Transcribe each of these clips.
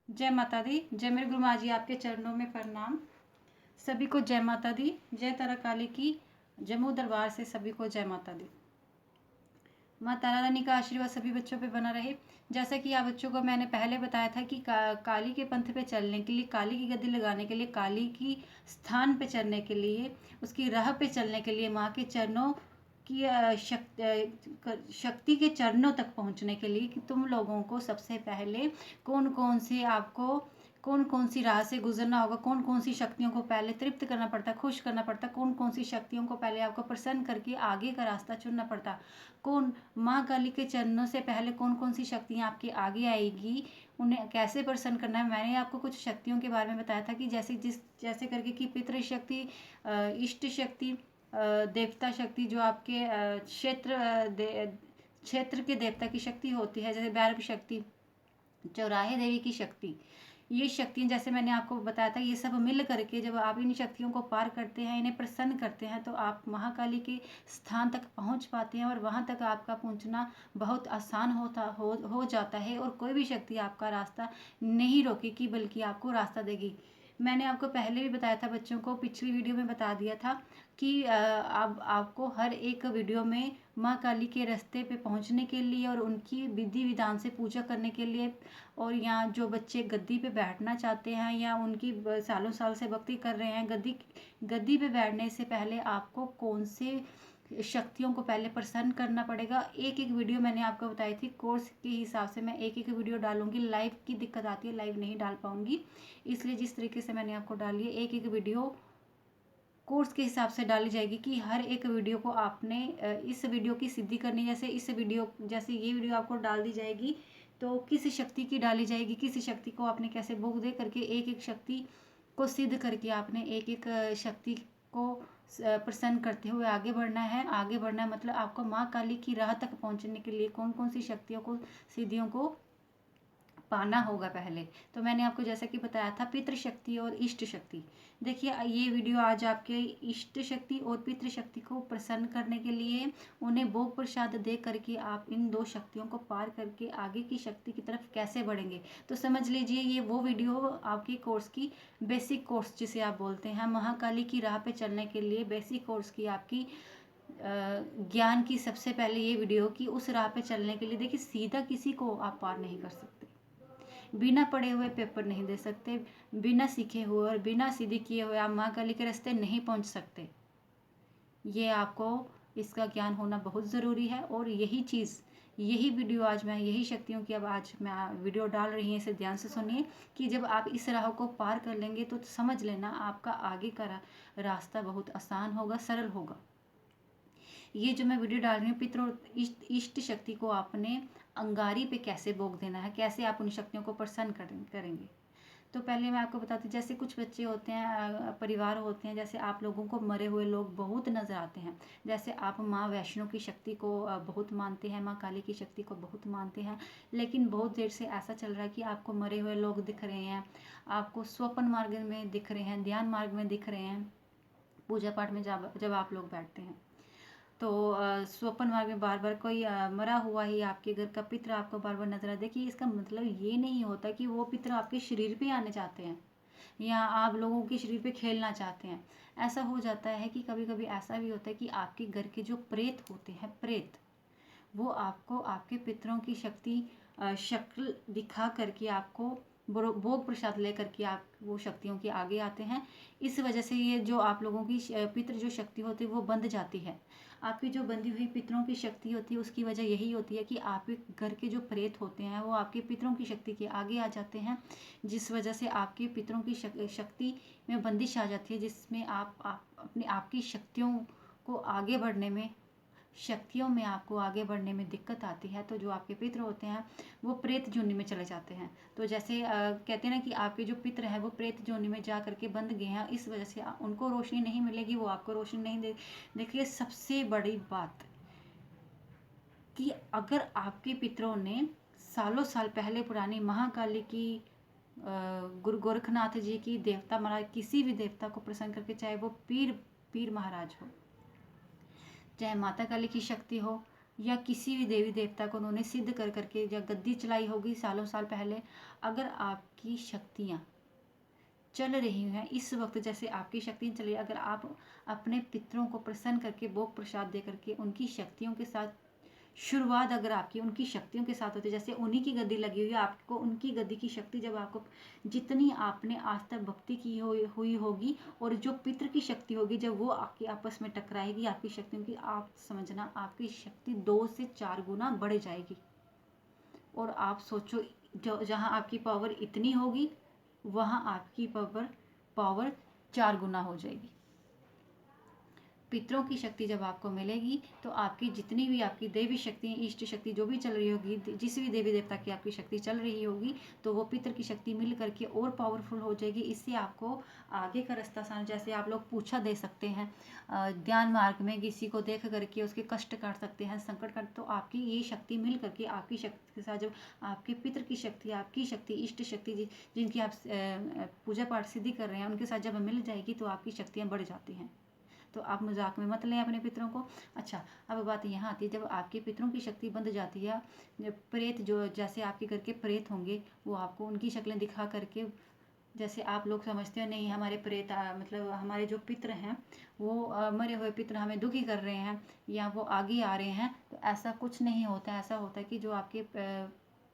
जय माता दी। जय मेरे गुरु माँ जी, आपके चरणों में प्रणाम। सभी को जय माता दी। जय तारा काली की। जम्मू दरबार से सभी को जय माता दी। माँ तारा रानी का आशीर्वाद सभी बच्चों पे बना रहे। जैसा कि आप बच्चों को मैंने पहले बताया था कि काली के पंथ पे चलने के लिए, काली की गद्दी लगाने के लिए, काली की स्थान पे चलने के लिए, उसकी राह पे चलने के लिए, माँ के चरणों की शक्ति के चरणों तक पहुंचने के लिए कि तुम लोगों को सबसे पहले कौन कौन सी राह से गुजरना होगा, कौन कौन सी शक्तियों को पहले तृप्त करना पड़ता, खुश करना पड़ता, कौन कौन सी शक्तियों को पहले आपको प्रसन्न करके आगे का रास्ता चुनना पड़ता, कौन माँ काली के चरणों से पहले कौन कौन सी शक्तियाँ आपके आगे आएगी, उन्हें कैसे प्रसन्न करना है। मैंने आपको कुछ शक्तियों के बारे में बताया था कि जैसे करके कि पितृ शक्ति, इष्ट शक्ति, देवता शक्ति, जो आपके क्षेत्र के देवता की शक्ति होती है, जैसे भैरव शक्ति, चौराहे देवी की शक्ति। ये शक्तियाँ जैसे मैंने आपको बताया था, ये सब मिल करके जब आप इन शक्तियों को पार करते हैं, इन्हें प्रसन्न करते हैं, तो आप महाकाली के स्थान तक पहुंच पाते हैं और वहां तक आपका पहुंचना बहुत आसान हो जाता है और कोई भी शक्ति आपका रास्ता नहीं रोकेगी बल्कि आपको रास्ता देगी। मैंने आपको पहले भी बताया था, बच्चों को पिछली वीडियो में बता दिया था कि अब आपको हर एक वीडियो में माँ काली के रास्ते पे पहुंचने के लिए और उनकी विधि विधान से पूजा करने के लिए, और यहाँ जो बच्चे गद्दी पे बैठना चाहते हैं या उनकी सालों साल से भक्ति कर रहे हैं, गद्दी पे बैठने से पहले आपको कौन से शक्तियों को पहले प्रसन्न करना पड़ेगा, एक एक वीडियो मैंने आपको बताई थी। कोर्स के हिसाब से मैं एक एक वीडियो डालूंगी। लाइव की दिक्कत आती है, लाइव नहीं डाल पाऊंगी, इसलिए जिस तरीके से मैंने आपको डाली है, एक एक वीडियो कोर्स के हिसाब से डाली जाएगी कि हर एक वीडियो को आपने इस वीडियो की सिद्धि करनी। जैसे ये वीडियो आपको डाल दी जाएगी तो किस शक्ति की डाली जाएगी, किस शक्ति को आपने कैसे भोग दे करके एक एक शक्ति को सिद्ध करके आपने एक एक शक्ति को प्रसन्न करते हुए आगे बढ़ना है। आगे बढ़ना है मतलब आपको माँ काली की राह तक पहुंचने के लिए कौन कौन सी शक्तियों को, सिद्धियों को पाना होगा पहले। तो मैंने आपको जैसा कि बताया था, पितृ शक्ति और इष्ट शक्ति। देखिए, ये वीडियो आज आपके इष्ट शक्ति और पितृ शक्ति को प्रसन्न करने के लिए, उन्हें भोग प्रसाद दे करके आप इन दो शक्तियों को पार करके आगे की शक्ति की तरफ कैसे बढ़ेंगे। तो समझ लीजिए, ये वो वीडियो आपके कोर्स की बेसिक कोर्स जिसे आप बोलते हैं, महाकाली की राह पे चलने के लिए बेसिक कोर्स की आपकी ज्ञान की सबसे पहले ये वीडियो की उस राह पे चलने के लिए। देखिए, सीधा किसी को आप पार नहीं कर सकते, बिना पढ़े हुए पेपर नहीं दे सकते, बिना सीखे हुए और बिना सीधी किए हुए आप महाकाली के रास्ते नहीं पहुंच सकते। ये आपको इसका ज्ञान होना बहुत ज़रूरी है। और यही वीडियो आज मैं, यही शक्तियों की अब आज मैं वीडियो डाल रही हूँ, इसे ध्यान से सुनिए कि जब आप इस राह को पार कर लेंगे तो समझ लेना आपका आगे का रास्ता बहुत आसान होगा, सरल होगा। ये जो मैं वीडियो डाल रही हूँ, पितृ और इष्ट शक्ति को आपने अंगारी पे कैसे भोग देना है, कैसे आप उन शक्तियों को प्रसन्न करेंगे। तो पहले मैं आपको बताती हूँ, जैसे कुछ बच्चे होते हैं, परिवार होते हैं, जैसे आप लोगों को मरे हुए लोग बहुत नज़र आते हैं। जैसे आप माँ वैष्णो की शक्ति को बहुत मानते हैं, माँ काली की शक्ति को बहुत मानते हैं, लेकिन बहुत देर से ऐसा चल रहा है कि आपको मरे हुए लोग दिख रहे हैं, आपको स्वप्न मार्ग में दिख रहे हैं, ध्यान मार्ग में दिख रहे हैं, पूजा पाठ में जब आप लोग बैठते हैं तो स्वप्न मार्ग में बार बार कोई मरा हुआ ही आपके घर का पितृ आपको बार बार नजर आए। देखिए, इसका मतलब ये नहीं होता कि वो पितृ आपके शरीर पे आने चाहते हैं या आप लोगों के शरीर पे खेलना चाहते हैं। ऐसा हो जाता है कि कभी कभी ऐसा भी होता है कि आपके घर के जो प्रेत होते हैं, वो आपको आपके पितरों की शक्ल दिखा करके आपको भोग प्रसाद लेकर के आप वो शक्तियों के आगे आते हैं। इस वजह से ये जो आप लोगों की पितृ जो शक्ति होती है वो बंध जाती है। आपकी जो बंधी हुई पितरों की शक्ति होती है उसकी वजह यही होती है कि आपके घर के जो प्रेत होते हैं वो आपके पितरों की शक्ति के आगे आ जाते हैं, जिस वजह से आपके पितरों की शक्ति में बंदिश आ जाती है, जिसमें आप अपनी आपकी शक्तियों में आपको आगे बढ़ने में दिक्कत आती है। तो जो आपके पितृ होते हैं वो प्रेत जोनि में चले जाते हैं। तो जैसे कहते हैं ना कि आपके जो पितृ हैं वो प्रेत जोनि में जा करके बंध गए हैं, इस वजह से उनको रोशनी नहीं मिलेगी, वो आपको रोशनी नहीं दे। देखिए, सबसे बड़ी बात कि अगर आपके पितरों ने सालों साल पहले पुरानी महाकाली की, गुरु गोरखनाथ जी की, देवता महाराज, किसी भी देवता को प्रसन्न करके, चाहे वो पीर महाराज हो, चाहे माता काली की शक्ति हो, या किसी भी देवी देवता को उन्होंने सिद्ध कर करके या गद्दी चलाई होगी सालों साल पहले। अगर आपकी शक्तियाँ चल रही हैं इस वक्त, जैसे आपकी शक्तियाँ चल रही है, अगर आप अपने पितरों को प्रसन्न करके भोग प्रसाद दे करके उनकी शक्तियों के साथ शुरुआत अगर आपकी उनकी शक्तियों के साथ होती है, जैसे उन्हीं की गद्दी लगी हुई है, आपको उनकी गद्दी की शक्ति जब आपको जितनी आपने आज तक भक्ति की हुई होगी और जो पितृ की शक्ति होगी, जब वो आपकी आपस में टकराएगी आपकी शक्तियों की, आप समझना आपकी शक्ति 2 से 4 गुना बढ़ जाएगी। और आप सोचो, जो जहाँ आपकी पावर इतनी होगी वहाँ आपकी पावर 4 गुना हो जाएगी। पितरों की शक्ति जब आपको मिलेगी तो आपकी जितनी भी आपकी देवी शक्ति, इष्ट शक्ति जो भी चल रही होगी, जिस भी देवी देवता की आपकी शक्ति चल रही होगी, तो वो पितर की शक्ति मिल करके और पावरफुल हो जाएगी। इससे आपको आगे का रास्ता आसान, जैसे आप लोग पूछा दे सकते हैं ध्यान मार्ग में किसी को देख करके उसके कष्ट काट सकते हैं, संकट काट, तो आपकी ये शक्ति मिल करके आपकी शक्ति के साथ जब आपके पितर की शक्ति, आपकी शक्ति, इष्ट शक्ति जिनकी आप पूजा पाठ सिद्धि कर रहे हैं उनके साथ जब मिल जाएगी तो आपकी शक्तियाँ बढ़ जाती हैं। तो आप मजाक में मत लें अपने पितरों को। अच्छा, अब बात यहाँ आती है, जब आपके पितरों की शक्ति बंध जाती है, जब प्रेत जो जैसे आपके घर के प्रेत होंगे वो आपको उनकी शक्लें दिखा करके, जैसे आप लोग समझते हो नहीं हमारे प्रेत मतलब हमारे जो पितर हैं वो मरे हुए पितर हमें दुखी कर रहे हैं या वो आगे आ रहे हैं, तो ऐसा कुछ नहीं होता है। ऐसा होता है कि जो आपके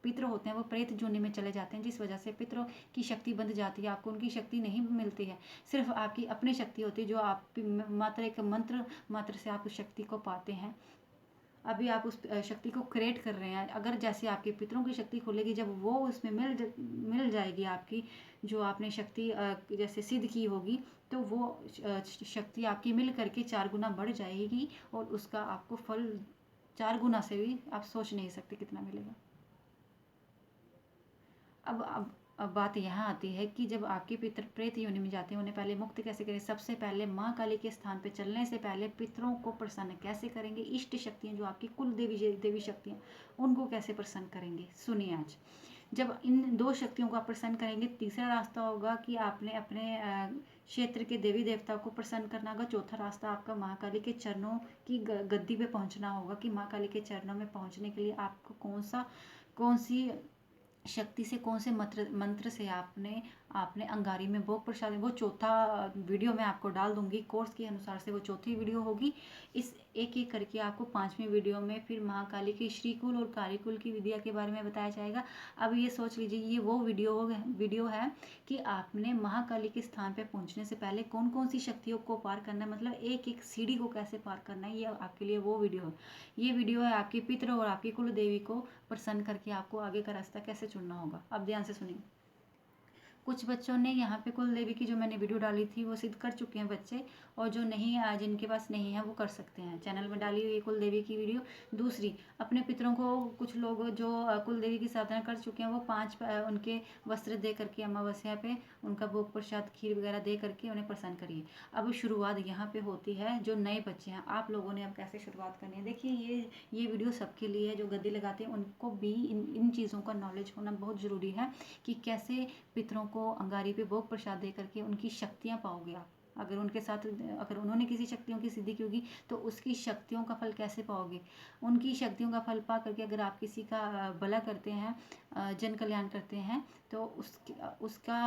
पितर होते हैं वो प्रेत जूनी में चले जाते हैं, जिस वजह से पितरों की शक्ति बंध जाती है, आपको उनकी शक्ति नहीं मिलती है, सिर्फ आपकी अपनी शक्ति होती है जो आप मात्र एक मंत्र मात्र से आप उस शक्ति को पाते हैं। अभी आप उस शक्ति को क्रिएट कर रहे हैं। अगर जैसे आपके पितरों की शक्ति खुलेगी, जब वो उसमें मिल जाएगी आपकी जो आपने शक्ति जैसे सिद्ध की होगी, तो वो शक्ति आपकी मिल करके 4 गुना बढ़ जाएगी और उसका आपको फल 4 गुना से भी आप सोच नहीं सकते कितना मिलेगा। अब बात यहाँ आती है कि जब आपके पितर प्रेत योनि में जाते हैं उन्हें पहले मुक्त कैसे करें। सबसे पहले माँ काली के स्थान पे चलने से पहले पितरों को प्रसन्न कैसे करेंगे, इष्ट शक्तियाँ जो आपकी कुल देवी शक्तियाँ उनको कैसे प्रसन्न करेंगे, सुनिए आज। जब इन 2 शक्तियों को आप प्रसन्न करेंगे, तीसरा रास्ता होगा कि आपने अपने क्षेत्र के देवी देवता को प्रसन्न करना होगा। चौथा रास्ता आपका महाकाली के चरणों की गद्दी पे पहुंचना होगा कि महाकाली के चरणों में पहुंचने के लिए आपको कौन सी शक्ति से, कौन से मंत्र से आपने अंगारी में भोग प्रसाद, वो चौथा वीडियो मैं आपको डाल दूंगी कोर्स के अनुसार से, वो चौथी वीडियो होगी। इस एक एक करके आपको 5वीं वीडियो में फिर महाकाली के श्रीकुल और कारीकुल की विद्या के बारे में बताया जाएगा। अब ये सोच लीजिए, ये वो वीडियो है कि आपने महाकाली के स्थान पर पहुंचने से पहले कौन कौन सी शक्तियों को पार करना है, मतलब एक एक सीढ़ी को कैसे पार करना है, ये आपके लिए वो वीडियो है। ये वीडियो है आपके पितर और आपकी कुल देवी को प्रसन्न करके आपको आगे का रास्ता कैसे चुनना होगा। अब ध्यान से सुनिए। कुछ बच्चों ने यहाँ पे कुल देवी की जो मैंने वीडियो डाली थी वो सिद्ध कर चुके हैं बच्चे, और जो नहीं जिनके पास नहीं है वो कर सकते हैं। चैनल में डाली हुई कुल देवी की वीडियो। दूसरी, अपने पितरों को कुछ लोग जो कुल देवी की साधना कर चुके हैं वो 5 उनके वस्त्र दे करके अमावस्या पे उनका भोग प्रसाद खीर वगैरह दे करके उन्हें प्रसन्न करिए। अब शुरुआत यहाँ पे होती है, जो नए बच्चे हैं आप लोगों ने अब कैसे शुरुआत करनी है। देखिए ये वीडियो सबके लिए है, जो गद्दी लगाते हैं उनको भी इन चीज़ों का नॉलेज होना बहुत ज़रूरी है कि कैसे पितरों को अंगारी पे भोग प्रसाद दे करके उनकी शक्तियाँ पाओगे आप। अगर उनके साथ अगर उन्होंने किसी शक्तियों की सिद्धि की होगी तो उसकी शक्तियों का फल कैसे पाओगे। उनकी शक्तियों का फल पा करके अगर आप किसी का भला करते हैं, जन कल्याण करते हैं, तो उसका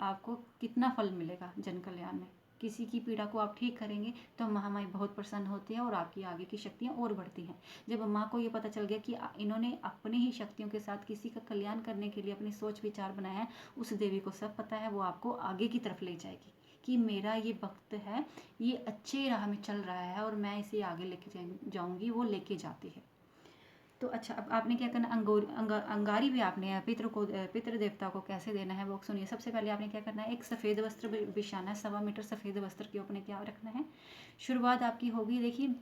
आपको कितना फल मिलेगा जन कल्याण में। किसी की पीड़ा को आप ठीक करेंगे तो महामाई बहुत प्रसन्न होती है और आपकी आगे की शक्तियाँ और बढ़ती हैं। जब माँ को ये पता चल गया कि इन्होंने अपनी ही शक्तियों के साथ किसी का कल्याण करने के लिए अपनी सोच विचार बनाया है, उस देवी को सब पता है, वो आपको आगे की तरफ ले जाएगी कि मेरा ये भक्त है, ये अच्छे राह में चल रहा है और मैं इसे आगे लेके जाऊंगी, वो लेके जाती है। तो अच्छा, अब आपने क्या करना, अंगारी भी आपने पितृ देवता को कैसे देना है वो सुनिए। सबसे पहले आपने क्या करना है, एक सफ़ेद वस्त्र बिछाना है, 1.25 मीटर सफ़ेद वस्त्र के ऊपर क्या रखना है। शुरुआत आपकी होगी, देखिए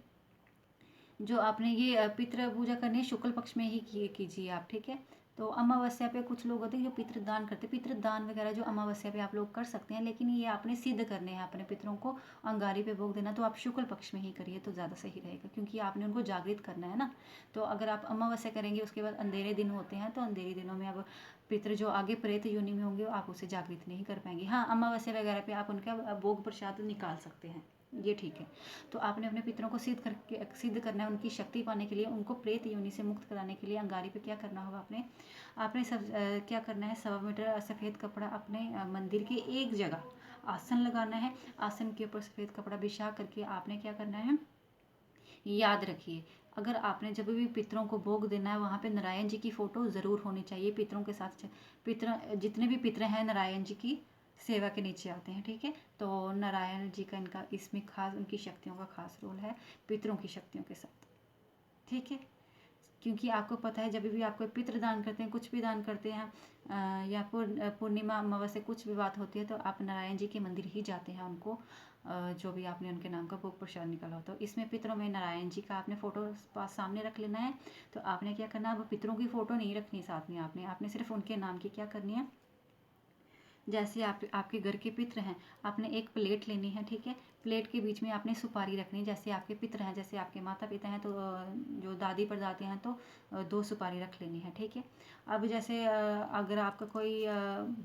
जो आपने ये पितृ पूजा करनी है शुक्ल पक्ष में ही कीजिए आप, ठीक है। तो अमावस्या पे कुछ लोग होते हैं जो पितृदान करते हैं, पितृदान वगैरह जो अमावस्या पे आप लोग कर सकते हैं, लेकिन ये आपने सिद्ध करने हैं अपने पितरों को अंगारी पे भोग देना, तो आप शुक्ल पक्ष में ही करिए तो ज़्यादा सही रहेगा, क्योंकि आपने उनको जागृत करना है ना। तो अगर आप अमावस्या करेंगे उसके बाद अंधेरे दिन होते हैं, तो अंधेरे दिनों में अब पितृ जो आगे प्रेत योनि में होंगे आप उसे जागृत नहीं कर पाएंगे। हाँ, अमावस्या वगैरह पे आप उनका भोग प्रसाद निकाल सकते हैं। ये ठीक है। तो आपने अपने पितरों को सिद्ध करना है, उनकी शक्ति पाने के लिए, उनको प्रेत योनि से मुक्त कराने के लिए अंगारी पे क्या करना होगा आपने, आपने सब क्या करना है, 1.25 मीटर सफ़ेद कपड़ा अपने मंदिर की एक जगह आसन लगाना है। आसन के ऊपर सफ़ेद कपड़ा बिछा करके आपने क्या करना है, याद रखिए, अगर आपने जब भी पितरों को भोग देना है, वहाँ पे नारायण जी की फ़ोटो ज़रूर होनी चाहिए पितरों के साथ। पितर जितने भी पितर हैं नारायण जी की सेवा के नीचे आते हैं, ठीक है। तो नारायण जी का इनका इसमें खास, उनकी शक्तियों का खास रोल है पितरों की शक्तियों के साथ, ठीक है। क्योंकि आपको पता है, जब भी आप कोई पितृ दान करते हैं, कुछ भी दान करते हैं, या पूर्णिमा अमावस्या कुछ भी बात होती है, तो आप नारायण जी के मंदिर ही जाते हैं उनको जो भी आपने उनके नाम का भोग प्रसाद निकाला हो। तो इसमें पितरों में नारायण जी का आपने फ़ोटो पास सामने रख लेना है। तो आपने क्या करना है, अब पितरों की फ़ोटो नहीं रखनी साथ में, आपने सिर्फ उनके नाम की क्या करनी है, जैसे आपके घर के पितर हैं, आपने एक प्लेट लेनी है, ठीक है। प्लेट के बीच में आपने सुपारी रखनी है, जैसे आपके पितर हैं, जैसे आपके माता पिता हैं, तो जो दादी परदादी हैं, तो 2 सुपारी रख लेनी है, ठीक है। अब जैसे अगर आपका कोई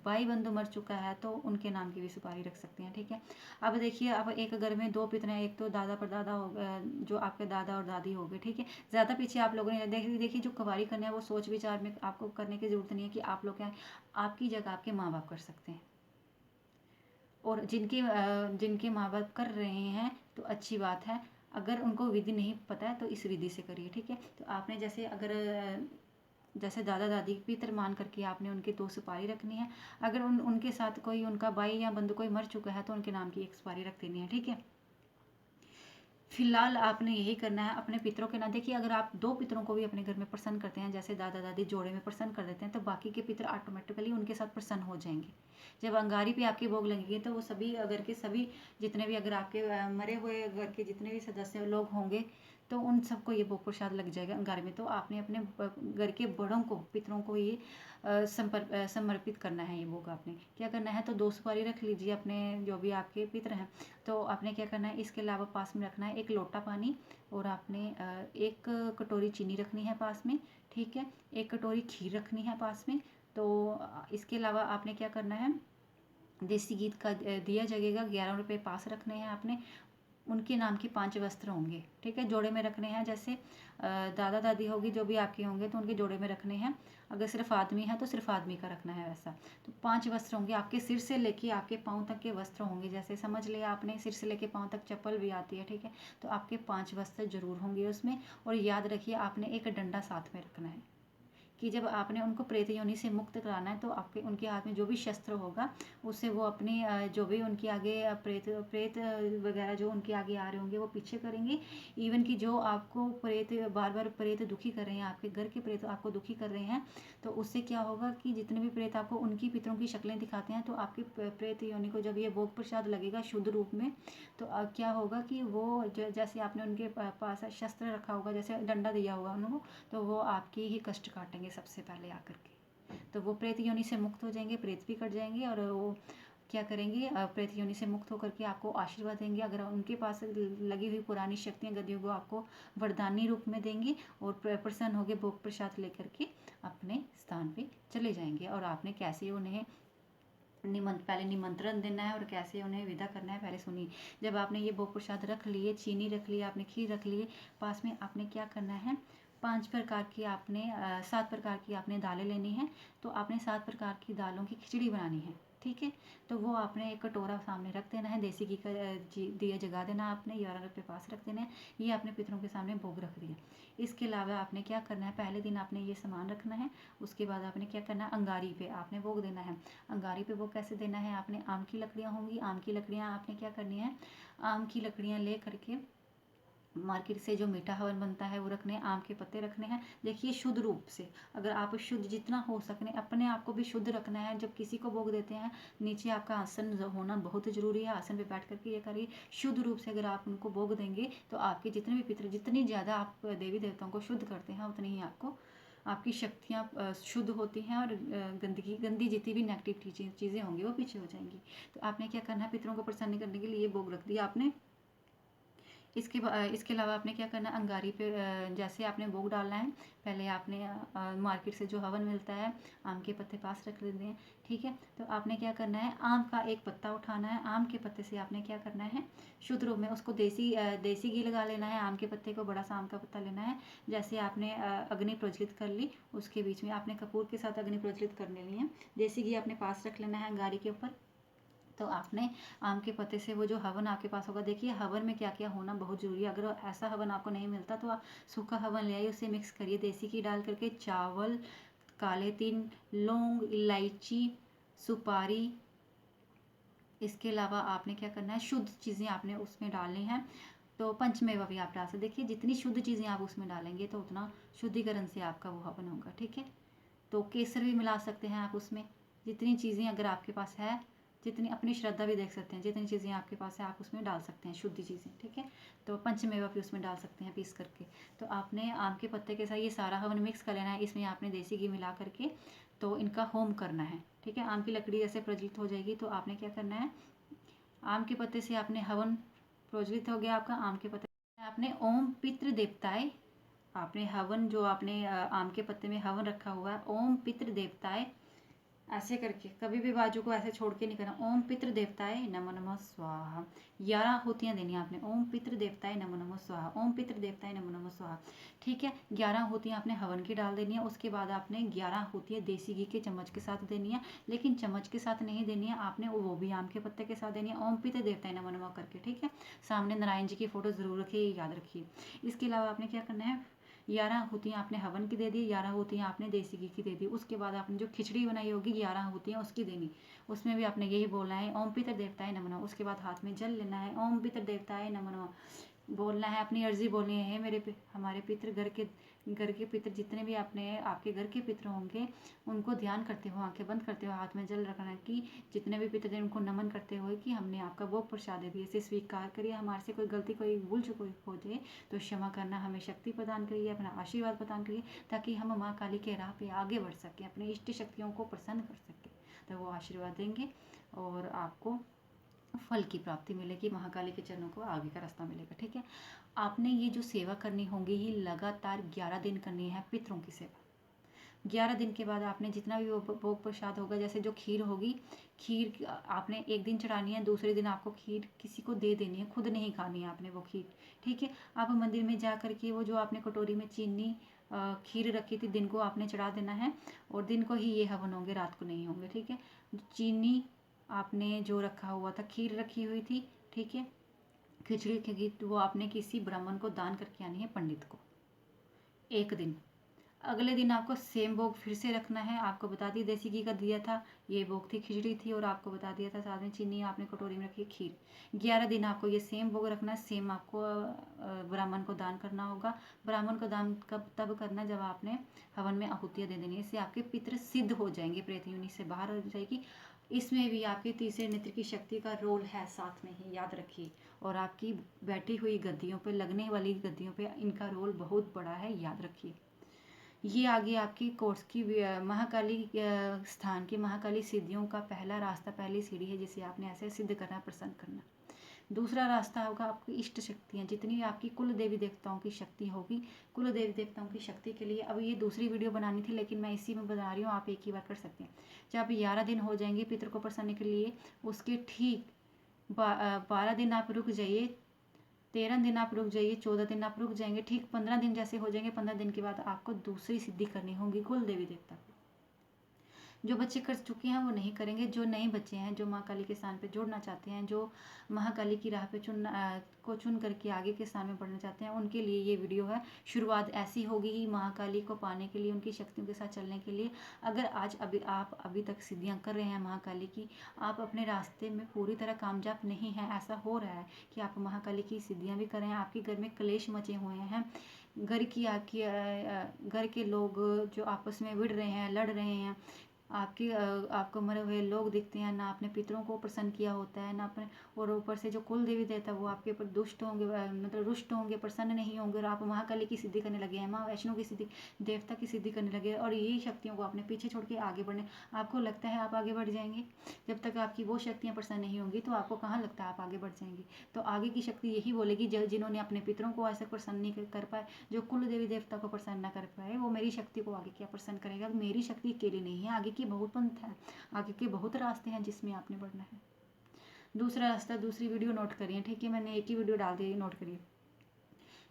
भाई बंधु मर चुका है, तो उनके नाम की भी सुपारी रख सकते हैं, ठीक है। अब देखिए, अब एक घर में 2 पितर हैं, एक तो दादा परदादा हो जो आपके दादा और दादी हो गए, ठीक है। ज़्यादा पीछे आप लोगों ने देखिए जो कुंवारी कन्या है, वो सोच विचार में आपको करने की ज़रूरत नहीं है कि आप लोग क्या, आपकी जगह आपके माँ बाप कर सकते हैं। और जिनके माँ बाप कर रहे हैं तो अच्छी बात है, अगर उनको विधि नहीं पता है तो इस विधि से करिए, ठीक है। तो आपने जैसे अगर जैसे दादा दादी पितर मान करके आपने उनके 2 सुपारी रखनी है। अगर उनके साथ कोई उनका भाई या बंधु कोई मर चुका है, तो उनके नाम की 1 सुपारी रख देनी है, ठीक है। फिलहाल आपने यही करना है अपने पितरों के नाम। देखिए, अगर आप 2 पितरों को भी अपने घर में प्रसन्न करते हैं, जैसे दादा दादी जोड़े में प्रसन्न कर देते हैं, तो बाकी के पितर ऑटोमेटिकली उनके साथ प्रसन्न हो जाएंगे। जब अंगारी पे आपके भोग लगेंगे, तो वो सभी घर के सभी जितने भी, अगर आपके मरे हुए घर के जितने भी सदस्य लोग होंगे, तो उन सबको ये भोग प्रसाद लग जाएगा अंगारे में। तो आपने अपने घर के बड़ों को, पितरों को ये समर्पित करना है। ये भोग आपने क्या करना है, तो 2 सुपारी रख लीजिए अपने जो भी आपके पितर हैं। तो आपने क्या करना है, इसके अलावा पास में रखना है 1 लोटा पानी, और आपने 1 कटोरी चीनी रखनी है पास में, ठीक है। 1 कटोरी खीर रखनी है पास में। तो इसके अलावा आपने क्या करना है, देसी घी का दिया जगेगा 11 रुपये पास रखने हैं आपने। उनके नाम के 5 वस्त्र होंगे, ठीक है, जोड़े में रखने हैं। जैसे दादा दादी होगी, जो भी आपके होंगे, तो उनके जोड़े में रखने हैं। अगर सिर्फ आदमी है तो सिर्फ आदमी का रखना है वैसा। तो 5 वस्त्र होंगे, आपके सिर से लेके आपके पाँव तक के वस्त्र होंगे। जैसे समझ लिया आपने, सिर से लेके पाँव तक चप्पल भी आती है, ठीक है। तो आपके 5 वस्त्र जरूर होंगे उसमें। और याद रखिए, आपने एक डंडा साथ में रखना है, कि जब आपने उनको प्रेत योनि से मुक्त कराना है, तो आपके उनके हाथ में जो भी शस्त्र होगा, उससे वो अपनी जो भी उनके आगे प्रेत प्रेत वगैरह जो उनके आगे आ रहे होंगे, वो पीछे करेंगे। इवन कि जो आपको प्रेत बार बार प्रेत दुखी कर रहे हैं, आपके घर के प्रेत आपको दुखी कर रहे हैं, तो उससे क्या होगा कि जितने भी प्रेत आपको उनकी पितरों की शक्लें दिखाते हैं, तो आपके प्रेत योनि को जब ये भोग प्रसाद लगेगा शुद्ध रूप में, तो क्या होगा कि वो जैसे आपने उनके पास शस्त्र रखा होगा, जैसे डंडा दिया होगा उनको, तो वो आपके ही कष्ट काटेंगे सबसे पहले आकर के। तो वो प्रेत योनि से मुक्त हो जाएंगे, प्रेत भी कट जाएंगे, और वो क्या करेंगे, प्रेत योनि से मुक्त होकर के आपको आशीर्वाद देंगे। अगर उनके पास लगी हुई पुरानी शक्तियाँ गदियों को आपको वरदानी रूप में देंगे, और प्रसन्न होकर भोग प्रसाद लेकर के अपने स्थान पे चले जाएंगे। और आपने कैसे उन्हें पहले निमंत्रण देना है और कैसे उन्हें विदा करना है, पहले सुनिए। जब आपने ये भोग प्रसाद रख लिए, चीनी रख ली, आपने खीर रख लिए, पास में आपने क्या करना है, 5 प्रकार की आपने 7 प्रकार की आपने दालें लेनी है। तो आपने 7 प्रकार की दालों की खिचड़ी बनानी है, ठीक है। तो वो आपने एक कटोरा सामने रख देना है, देसी घी का दिया जगा देना आपने, 11 रुपये पास रख देना है। ये आपने पितरों के सामने भोग रख दिया। इसके अलावा आपने क्या करना है, पहले दिन आपने ये सामान रखना है। उसके बाद आपने क्या करना है, अंगारी पे आपने भोग देना है। अंगारी पे भोग कैसे देना है, आपने आम की लकड़ियाँ होंगी, आम की लकड़ियाँ आपने क्या करनी है, आम की लकड़ियाँ ले करके मार्केट से जो मीठा हवन बनता है वो रखने हैं, आम के पत्ते रखने हैं। देखिए, शुद्ध रूप से, अगर आप शुद्ध जितना हो सकने अपने आप को भी शुद्ध रखना है। जब किसी को भोग देते हैं, नीचे आपका आसन होना बहुत ज़रूरी है, आसन पे बैठ करके ये करिए। शुद्ध रूप से अगर आप उनको भोग देंगे, तो आपके जितने भी पितर, जितनी ज़्यादा आप देवी देवताओं को शुद्ध करते हैं, उतनी ही आपको आपकी शक्तियाँ शुद्ध होती हैं, और गंदी जितनी भी नेगेटिव चीज़ें होंगी वो पीछे हो जाएंगी। तो आपने क्या करना है, पितरों को प्रसन्न करने के लिए ये भोग रख दिया आपने। इसके अलावा आपने क्या करना है, अंगारी पे जैसे आपने भोग डालना है, पहले आपने मार्केट से जो हवन मिलता है आम के पत्ते पास रख लेते हैं। ठीक है, तो आपने क्या करना है, आम का एक पत्ता उठाना है, आम के पत्ते से आपने क्या करना है, शुद्ध रूप में उसको देसी घी लगा लेना है। आम के पत्ते को बड़ा सा आम का पत्ता लेना है, जैसे आपने अग्नि प्रज्वलित कर ली, उसके बीच में आपने कपूर के साथ अग्नि प्रज्वलित कर लेनी है। देसी घी अपने पास रख लेना है अंगारी के ऊपर। तो आपने आम के पत्ते से वो जो हवन आपके पास होगा, देखिए हवन में क्या क्या होना बहुत जरूरी है। अगर ऐसा हवन आपको नहीं मिलता तो आप सूखा हवन ले आइए, उसे मिक्स करिए देसी घी डाल करके, चावल, काले तिल, लौंग, इलायची, सुपारी। इसके अलावा आपने क्या करना है, शुद्ध चीज़ें आपने उसमें डालनी हैं। तो पंचमेवा भी आप डाल सकते, देखिए जितनी शुद्ध चीज़ें आप उसमें डालेंगे तो उतना शुद्धिकरण से आपका वो हवन होगा। ठीक है, तो केसर भी मिला सकते हैं आप उसमें। जितनी चीज़ें अगर आपके पास है, जितनी अपनी श्रद्धा भी देख सकते हैं, जितनी चीज़ें आपके पास है आप उसमें डाल सकते हैं शुद्ध चीज़ें। ठीक है, तो पंचमेवा भी उसमें डाल सकते हैं पीस करके। तो आपने आम के पत्ते के साथ ये सारा हवन मिक्स कर लेना है, इसमें आपने देसी घी मिला करके तो इनका होम करना है। ठीक है, आम की लकड़ी जैसे प्रज्वलित हो जाएगी तो आपने क्या करना है, आम के पत्ते से आपने हवन प्रज्वलित हो गया आपका। आम के पत्ते आपने ओम पितृ देवताय, आपने हवन जो आपने आम के पत्ते में हवन रखा हुआ है, ओम पितृ देवताय, ऐसे करके कभी भी बाजू को ऐसे छोड़ के नहीं करना। ओम पितृ देवताय नमो नमः स्वाहा, 11 आहुतियाँ देनी आपने। ओम पितृ देवताय नमो नमः स्वाहा, ओम पितृ देवताय नमो नमः स्वाहा। ठीक है, 11 आहुतियाँ आपने हवन की डाल देनी है। उसके बाद आपने 11 आहुतियाँ देसी घी के चम्मच के साथ देनी है, लेकिन चम्मच के साथ नहीं देनी है आपने, वो भी आम के पत्ते के साथ देनी है, ओम पितृ देवताय नमो नमः करके। ठीक है, सामने नारायण जी की फोटो जरूर रखिए, याद रखिए। इसके अलावा आपने क्या करना है, 11 आहुतियाँ आपने हवन की दे दी, 11 आहुतियाँ आपने देसी घी की दे दी। उसके बाद आपने जो खिचड़ी बनाई होगी 11 आहुतियाँ उसकी देनी, उसमें भी आपने यही बोलना है, ओम पितृ देवताय नमः नमः। उसके बाद हाथ में जल लेना है, ओम पितृ देवताय नमः नमः बोलना है, अपनी अर्जी बोलनी है, हमारे पितृ, घर के पितृ जितने भी आपने आपके घर के पितृ होंगे उनको ध्यान करते हुए, आंखें बंद करते हुए हाथ में जल रखना है कि जितने भी पितृ हैं उनको नमन करते हुए कि हमने आपका भोग प्रसाद दे दिया, इसे स्वीकार करिए, हमारे से कोई गलती कोई भूल जो कोई हो जाए तो क्षमा करना, हमें शक्ति प्रदान करिए, अपना आशीर्वाद प्रदान करिए, ताकि हम माँ काली के राह पे आगे बढ़ सकें, अपने इष्ट शक्तियों को प्रसन्न कर सकें। तो वो आशीर्वाद देंगे और आपको फल की प्राप्ति मिलेगी, महाकाली के चरणों को आगे का रास्ता मिलेगा। ठीक है, आपने ये जो सेवा करनी होगी ये लगातार 11 दिन करनी है, पितरों की सेवा। 11 दिन के बाद आपने जितना भी भोग प्रसाद होगा, जैसे जो खीर होगी, खीर आपने एक दिन चढ़ानी है, दूसरे दिन आपको खीर किसी को दे देनी है, खुद नहीं खानी है आपने वो खीर। ठीक है, आप मंदिर में जा करके वो जो आपने कटोरी में चीनी खीर रखी थी दिन को आपने चढ़ा देना है, और दिन को ही ये हवन होंगे, रात को नहीं होंगे। ठीक है, चीनी आपने जो रखा हुआ था, खीर रखी हुई थी, ठीक है, खिचड़ी की गीत वो आपने किसी ब्राह्मण को दान करके आनी है, पंडित को, एक दिन। अगले दिन आपको सेम भोग फिर से रखना है, आपको बता दिया देसी घी का दिया था, ये भोग थी, खिचड़ी थी, और आपको बता दिया था साथ में चीनी आपने कटोरी में रखी, खीर। 11 दिन आपको ये सेम भोग रखना है, सेम आपको ब्राह्मण को दान करना होगा। ब्राह्मण को दान कब तब करना जब आपने हवन में आहुतियाँ दे देनी है, इससे आपके पितृ सिद्ध हो जाएंगे, प्रेत योनि से बाहर हो जाएगी। इसमें भी आपके तीसरे नेत्र की शक्ति का रोल है साथ में ही, याद रखिए। और आपकी बैठी हुई गद्दियों पे, लगने वाली गद्दियों पे इनका रोल बहुत बड़ा है, याद रखिए। ये आगे आपकी कोर्स की महाकाली स्थान की महाकाली सिद्धियों का पहला रास्ता, पहली सीढ़ी है, जिसे आपने ऐसे सिद्ध करना, प्रसन्न करना। दूसरा रास्ता होगा आपकी इष्ट शक्तियाँ, जितनी आपकी कुल देवी देवताओं की शक्ति होगी, कुल देवी देवताओं की शक्ति के लिए अब ये दूसरी वीडियो बनानी थी, लेकिन मैं इसी में बना रही हूँ, आप एक ही बार कर सकते हैं। जब 11 दिन हो जाएंगे पितृ को प्रसन्न के लिए, उसके ठीक 12 दिन आप रुक जाइए, 13 दिन आप रुक जाइए, 14 दिन आप रुक जाएंगे, ठीक 15 दिन जैसे हो जाएंगे, 15 दिन के बाद आपको दूसरी सिद्धि करनी होगी कुल देवी देवता को। जो बच्चे कर चुके हैं वो नहीं करेंगे, जो नए बच्चे हैं, जो माँ काली के स्थान पे जुड़ना चाहते हैं, जो महाकाली की राह पे चुन करके आगे के स्थान में बढ़ना चाहते हैं, उनके लिए ये वीडियो है। शुरुआत ऐसी होगी ही महाकाली को पाने के लिए, उनकी शक्तियों के साथ चलने के लिए। अगर आज आप अभी तक सिद्धियाँ कर रहे हैं महाकाली की, आप अपने रास्ते में पूरी तरह कामयाब नहीं हैं, ऐसा हो रहा है कि आप महाकाली की सिद्धियाँ भी कर रहे हैं, आपके घर में क्लेश मचे हुए हैं, घर के लोग जो आपस में विड़ रहे हैं, लड़ रहे हैं, आपको मरे हुए लोग दिखते हैं, ना अपने पितरों को प्रसन्न किया होता है, ना अपने, और ऊपर से जो कुल देवी देवता वो आपके ऊपर दुष्ट होंगे, मतलब रुष्ट होंगे, प्रसन्न नहीं होंगे, और आप महाकाली की सिद्धि करने लगे हैं, माँ वैष्णो की सिद्धि, देवता की सिद्धि करने लगे, और यही शक्तियों को आपने पीछे छोड़ के आगे बढ़ने, आपको लगता है आप आगे बढ़ जाएंगे? जब तक आपकी वो शक्तियाँ प्रसन्न नहीं होंगी तो आपको कहाँ लगता है आप आगे बढ़ जाएंगे? तो आगे की शक्ति यही बोलेगी, जिन्होंने अपने पितरों को ऐसे प्रसन्न नहीं कर पाए, जो कुल देवी देवता को प्रसन्न न कर पाए, वो मेरी शक्ति को आगे क्या प्रसन्न करेगा? मेरी शक्ति अकेली नहीं है, आगे की बहुत पंथ है, आगे के बहुत रास्ते हैं जिसमें आपने बढ़ना है। दूसरा रास्ता, दूसरी वीडियो नोट करिए, ठीक है, मैंने एक ही वीडियो डाल दी, नोट करिए।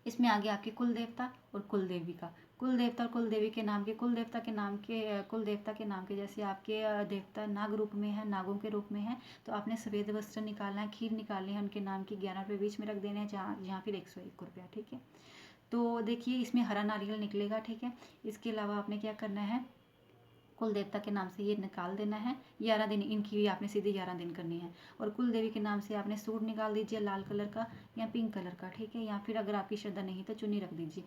इसमें आगे आपके कुल देवता और कुल देवी का, कुल देवता और कुल देवी के नाम के, कुल देवता के नाम के, कुल देवता के नाम के, जैसे आपके देवता नाग रूप में है, नागों के रूप में है, तो आपने सफ़ेद वस्त्र निकालना है, खीर निकालनी है, उनके नाम की 11 रुपये बीच में रख देने हैं, जहाँ फिर 101 रुपया, ठीक है। तो देखिए इसमें हरा नारियल निकलेगा, ठीक है। इसके अलावा आपने क्या करना है, कुल देवता के नाम से ये निकाल देना है, 11 दिन इनकी भी आपने सीधी 11 दिन करनी है, और कुल देवी के नाम से आपने सूट निकाल दीजिए लाल कलर का या पिंक कलर का, ठीक है, या फिर अगर आपकी श्रद्धा नहीं तो चुन्नी रख दीजिए।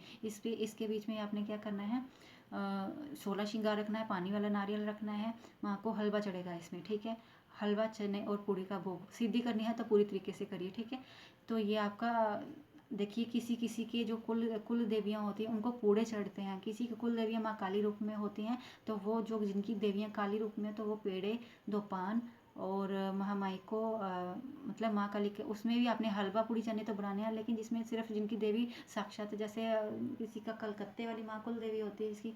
इसके बीच में आपने क्या करना है, 16 श्रृंगार रखना है, पानी वाला नारियल रखना है, माँ को हलवा चढ़ेगा इसमें, ठीक है, हलवा, चने और पूड़ी का भोग, सिद्धि करनी है तो पूरी तरीके से करिए, ठीक है। तो ये आपका देखिए, किसी किसी के जो कुल कुल देवियाँ होती हैं उनको पूड़े चढ़ते हैं, किसी की कुल देवियाँ माँ काली रूप में होती हैं, तो वो जो जिनकी देवियाँ काली रूप में, तो वो पेड़े, 2 पान और महामाई को मतलब माँ काली के उसमें भी आपने हलवा पूड़ी चने तो बनाने हैं, लेकिन जिसमें सिर्फ जिनकी देवी साक्षात, जैसे किसी का कलकत्ते वाली माँ कुल देवी होती है, इसकी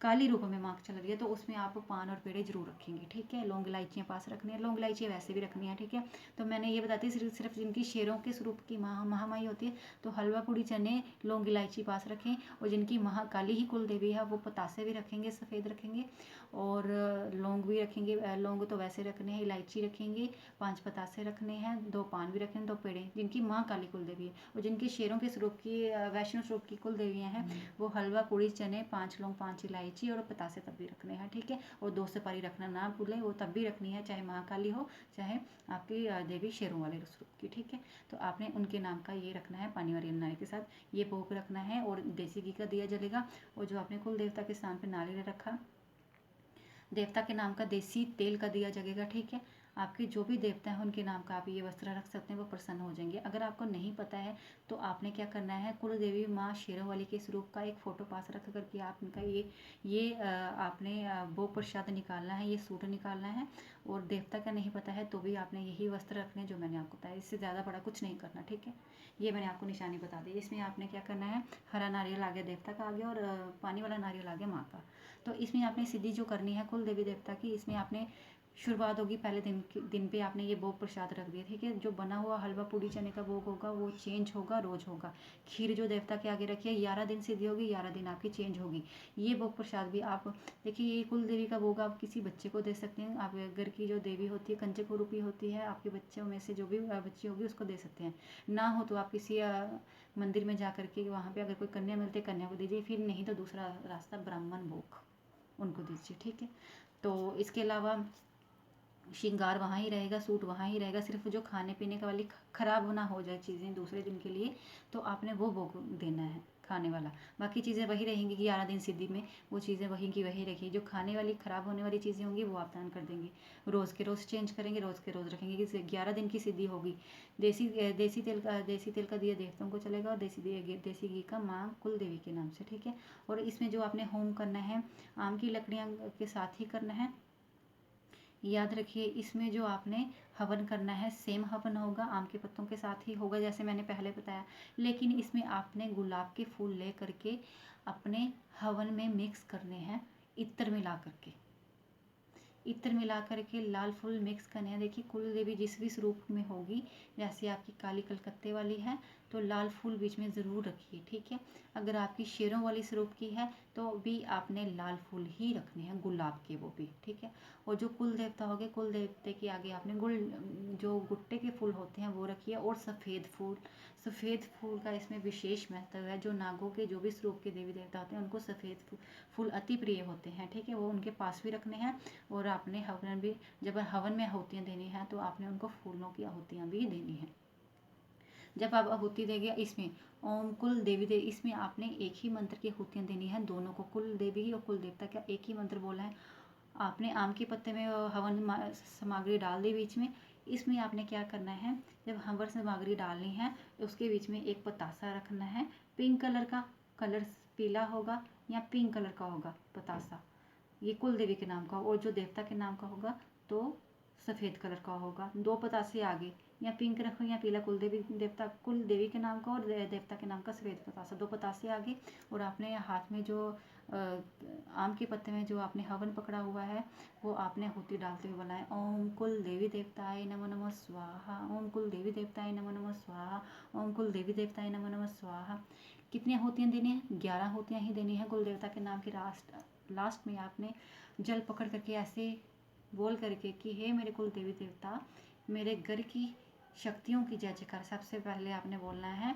काली रूप में माँ चल रही है, तो उसमें आप पान और पेड़े जरूर रखेंगे, ठीक है। लौंग इलायचियाँ पास रखनी है, लौंग इलायची वैसे भी रखनी है, ठीक है। तो मैंने ये बताती सिर्फ जिनकी शेरों के स्वरूप की महामाई होती है, तो हलवा पूड़ी चने लौंग इलायची पास रखें, और जिनकी महाकाली ही कुल देवी है वो पतासे भी रखेंगे, सफ़ेद रखेंगे, और लौंग भी रखेंगे, लौंग तो वैसे रखने हैं, इलायची रखेंगे, 5 पतासे रखने हैं, 2 पान भी रखें, 2 पेड़े, जिनकी माँ काली कुल देवी है, और जिनकी शेरों के स्वरूप की वैष्णव स्वरूप की कुल देवियाँ हैं, वो हलवा पूड़ी चने, 5 लौंग, 5 इलायची और पतासे तब भी रखने हैं, ठीक है। और 2 सुपारी रखना ना भूलें, वो तब भी रखनी है, चाहे महाकाली हो चाहे आपकी देवी शेरों वाले स्वरूप की, ठीक है। तो आपने उनके नाम का ये रखना है, पानी वाली नारियल के साथ ये भोग रखना है, और देसी घी का दिया जलेगा, और जो आपने कुल देवता के स्थान पे नारियल रखा, देवता के नाम का देसी तेल का दिया जलेगा, ठीक है। आपके जो भी देवता हैं उनके नाम का आप ये वस्त्र रख सकते हैं, वो प्रसन्न हो जाएंगे। अगर आपको नहीं पता है तो आपने क्या करना है, कुल देवी माँ शेरों वाली के स्वरूप का एक फ़ोटो पास रख करके आप उनका ये आपने वो प्रसाद निकालना है, ये सूट निकालना है, और देवता का नहीं पता है तो भी आपने यही वस्त्र रखने जो मैंने आपको बताया, इससे ज़्यादा बड़ा कुछ नहीं करना, ठीक है। ये मैंने आपको निशानी बता दी। इसमें आपने क्या करना है, हरा नारियल आ गया देवता का आ गया, और पानी वाला नारियल आ गया माँ का। तो इसमें आपने सिद्धि जो करनी है कुल देवी देवता की, इसमें आपने शुरुआत होगी पहले दिन पे आपने ये भोग प्रसाद रख दिया, ठीक है। जो बना हुआ हलवा पूड़ी चने का भोग होगा वो चेंज होगा, रोज होगा। खीर जो देवता के आगे रखिए 11 दिन सिद्धि होगी, 11 दिन आपकी चेंज होगी। ये भोग प्रसाद भी आप देखिए, ये कुल देवी का भोग आप किसी बच्चे को दे सकते हैं, आप घर की जो देवी होती है कंचक रूपी होती है, आपके बच्चों में से जो भी बच्ची होगी उसको दे सकते हैं, ना हो तो आप किसी मंदिर में जा करके वहाँ पे अगर कोई कन्या मिलती है कन्या को दीजिए, फिर नहीं तो दूसरा रास्ता ब्राह्मण भोग उनको दीजिए, ठीक है। तो इसके अलावा श्रृंगार वहाँ ही रहेगा, सूट वहाँ ही रहेगा, सिर्फ जो खाने पीने का वाली ख़राब ना हो जाए चीज़ें दूसरे दिन के लिए, तो आपने वो भोग देना है खाने वाला। बाकी चीज़ें वही रहेंगी कि 11 दिन सिद्धि में वो चीज़ें वही की वही रखी, जो खाने वाली ख़राब होने वाली चीज़ें होंगी वो आप दान कर देंगे। रोज़ के रोज़ चेंज करेंगे, रोज़ के रोज़ रखेंगे कि 11 दिन की सिद्धि होगी। देसी तेल का दिया देवताओं को चलेगा, और देसी घी का माँ कुल देवी के नाम से, ठीक है। और इसमें जो आपने होम करना है आम की लकड़ियाँ के साथ ही करना है, याद रखिए। इसमें जो आपने हवन करना है सेम हवन होगा, आम के पत्तों के साथ ही होगा जैसे मैंने पहले बताया, लेकिन इसमें आपने गुलाब के फूल ले करके अपने हवन में मिक्स करने हैं, इत्र मिला करके, इत्र मिला करके लाल फूल मिक्स करने हैं। देखिए कुल देवी जिस भी स्वरूप में होगी, जैसे आपकी काली कलकत्ते वाली है तो लाल फूल बीच में ज़रूर रखिए, ठीक है। अगर आपकी शेरों वाली स्वरूप की है तो भी आपने लाल फूल ही रखने हैं, गुलाब के वो भी, ठीक है। और जो कुल देवता हो गए, कुल देवते के आगे आपने जो गुट्टे के फूल होते हैं वो रखिए, और सफ़ेद फूल का इसमें विशेष महत्व है। जो नागों के जो भी स्वरूप के देवी देवता होते हैं उनको सफ़ेद फूल अति प्रिय होते हैं, ठीक है, वो उनके पास भी रखने हैं। और आपने हवन भी, जब हवन में आहुतियाँ देनी हैं तो आपने उनको फूलों की आहुतियाँ भी देनी है। जब आप आहुति देंगे इसमें ओम कुल देवी देवी, इसमें आपने एक ही मंत्र की आहुतियाँ देनी है दोनों को, कुल देवी और कुल देवता का एक ही मंत्र बोला है, आपने आम के पत्ते में हवन सामग्री डाल दी बीच में। इसमें आपने क्या करना है, जब हवन सामग्री डालनी है उसके बीच में एक पतासा रखना है। पिंक कलर का, कलर पीला होगा या पिंक कलर का होगा पतासा, ये कुल देवी के नाम का। और जो देवता के नाम का होगा तो सफ़ेद कलर का होगा। 2 पतासे आगे, या पिंक रखो या पीला, कुल देवी के नाम का, और देवता के नाम का सफ़ेद पतासा। 2 पतासे आगे, और आपने हाथ में जो आम के पत्ते में जो आपने हवन पकड़ा हुआ है वो आपने आहुति डालते हुए बोला है, ओम कुल देवी देवताय नमो नमः स्वाहा, ओम कुल देवी देवताय नमो नमः स्वाहा, ओम कुल देवी देवताय नमो नमः स्वाहा। कितनी आहुतियाँ देनी है? 11 आहुतियाँ ही देनी है कुल देवता के नाम की। लास्ट में आपने जल पकड़ करके ऐसे बोल करके कि हे मेरे कुल देवी देवता, मेरे घर की शक्तियों की जय जयकार। सबसे पहले आपने बोलना है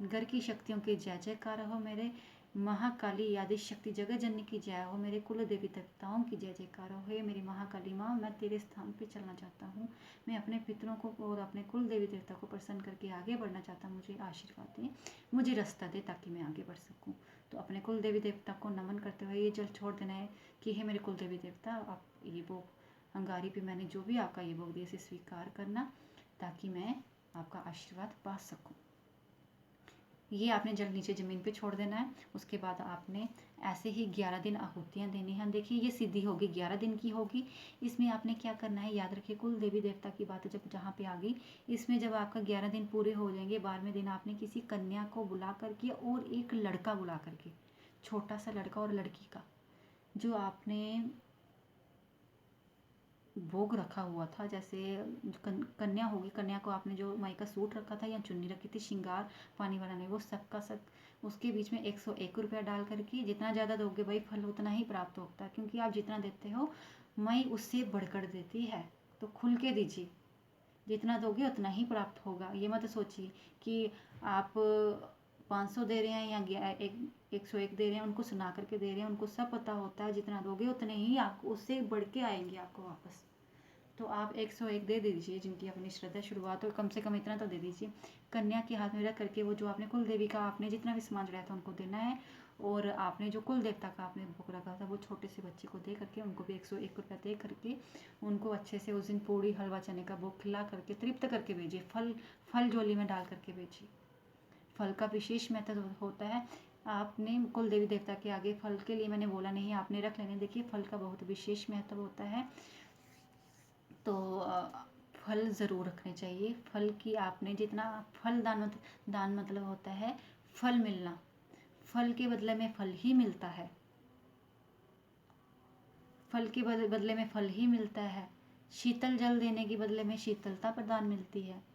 घर की शक्तियों की जय जयकार हो, मेरे महाकाली आदि शक्ति जगत जननी की जय हो, मेरे कुल देवी देवताओं की जय जयकार हो। हे मेरी महाकाली माँ, मैं तेरे स्थान पे चलना चाहता हूँ। मैं अपने पितरों को और अपने कुल देवी देवता को प्रसन्न करके आगे बढ़ना चाहता हूँ। मुझे आशीर्वाद दे, मुझे रास्ता दे ताकि मैं आगे बढ़ सकूँ। तो अपने कुल देवी देवता को नमन करते हुए ये जल छोड़ देना है कि हे मेरे कुल देवी देवता, आप ये भोग अंगारी पे मैंने जो भी आपका ये भोग दिया इसे स्वीकार करना ताकि मैं आपका आशीर्वाद पा सकूं। ये आपने जल नीचे ज़मीन पे छोड़ देना है। उसके बाद आपने ऐसे ही 11 दिन आहुतियाँ देनी हैं। देखिए ये सिद्धि होगी, 11 दिन की होगी। इसमें आपने क्या करना है, याद रखिए कुल देवी देवता की बात जब जहाँ पे आ गई, इसमें जब आपका 11 दिन पूरे हो जाएंगे, 12वें दिन आपने किसी कन्या को बुला करके और एक लड़का बुला करके, छोटा सा लड़का और लड़की का, जो आपने भोग रखा हुआ था, जैसे कन्या होगी, कन्या को आपने जो माई का सूट रखा था या चुन्नी रखी थी श्रृंगार पानी वाला नहीं, वो सबका सब उसके बीच में 101 रुपया डाल करके, जितना ज़्यादा दोगे भाई फल उतना ही प्राप्त होता है, क्योंकि आप जितना देते हो माई उससे बढ़कर देती है। तो खुल के दीजिए, जितना दोगे उतना ही प्राप्त होगा। ये मत सोचिए कि आप 500 दे रहे हैं या 101 दे रहे हैं, उनको सुना करके दे रहे हैं। उनको सब पता होता है जितना दोगे उतने ही आपको उससे बढ़ के आएंगे आपको वापस। तो आप 101 दे दीजिए, जिनकी अपनी श्रद्धा शुरुआत हो, कम से कम इतना तो दे दीजिए। कन्या के हाथ में रख करके वो जो आपने कुल देवी का आपने जितना भी सामान चढ़ाया था उनको देना है, और आपने जो कुल देवता का आपने भोग रखा था वो छोटे से बच्चे को दे करके उनको भी 101 रुपया दे करके उनको अच्छे से उस दिन पूड़ी हलवा चने का भोग खिला करके तृप्त करके भेजिए। फल झोली में डाल करके भेजिए। फल का विशेष महत्व होता है। आपने कुल देवी देवता के आगे फल के लिए मैंने बोला नहीं, आपने रख लेने। देखिए फल का बहुत विशेष महत्व होता है, तो फल ज़रूर रखने चाहिए। फल की आपने जितना फल दान मतलब होता है फल मिलना, फल के बदले में फल ही मिलता है, फल के बदले में फल ही मिलता है। शीतल जल देने के बदले में शीतलता प्रदान मिलती है।